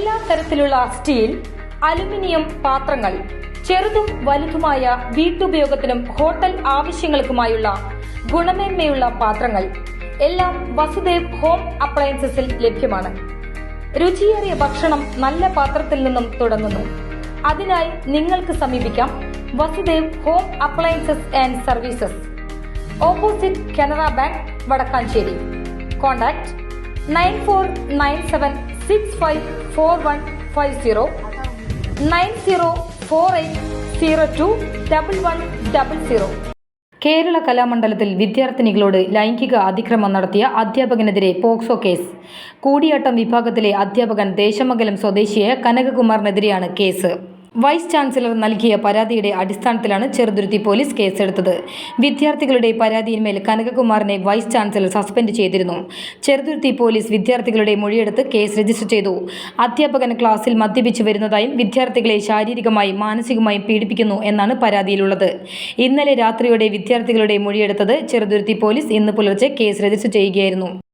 എല്ലാ തരത്തിലുള്ള steel, aluminium പാത്രങ്ങൾ, ചെറുതും വലുതുമായ വീട്ടുപയോഗത്തിനും ഹോട്ടൽ ആവശ്യങ്ങൾക്കുമായുള്ള ഗുണമേന്മയുള്ള പാത്രങ്ങൾ എല്ലാം വസുദേവ് ഹോം അപ്ലയൻസസിൽ ലഭ്യമാണ്. രുചിയേറിയ ഭക്ഷണം നല്ല പാത്രത്തിൽ നിന്നും തുടങ്ങുന്നു. അതിനായി നിങ്ങൾക്ക് സമീപിക്കാം Vasudev home appliances and services, opposite Canara bank, Vadakkanchery. Contact 9497654150 9048021100. Kerala കലാമണ്ഡലത്തിൽ വിദ്യാർത്ഥിനികളോട് ലൈംഗിക അതിക്രമം നടത്തിയ അധ്യാപകനെതിരെ പോക്സോ കേസ്. കൂടിയാട്ടം വിഭാഗത്തിലെ അധ്യാപകൻ ദേശമംഗലം സ്വദേശിയായ കനകകുമാറിനെതിരെയാണ് കേസ്. വൈസ് ചാൻസലർ നൽകിയ പരാതിയുടെ അടിസ്ഥാനത്തിലാണ് ചെറുതുരുത്തി പോലീസ് കേസെടുത്തത്. വിദ്യാർത്ഥികളുടെ പരാതിയിന്മേൽ കനകകുമാറിനെ വൈസ് ചാൻസലർ സസ്പെൻഡ് ചെയ്തിരുന്നു. ചെറുതുരുത്തി പോലീസ് വിദ്യാർത്ഥികളുടെ മൊഴിയെടുത്ത് കേസ് രജിസ്റ്റർ ചെയ്തു. അധ്യാപകൻ ക്ലാസ്സിൽ മദ്യപിച്ചു വരുന്നതായും വിദ്യാർത്ഥികളെ ശാരീരികമായും മാനസികമായും പീഡിപ്പിക്കുന്നു എന്നാണ് പരാതിയിലുള്ളത്. ഇന്നലെ രാത്രിയോടെ വിദ്യാർത്ഥികളുടെ മൊഴിയെടുത്തത് ചെറുതുരുത്തി പോലീസ് ഇന്ന് പുലർച്ചെ കേസ് രജിസ്റ്റർ ചെയ്യുകയായിരുന്നു.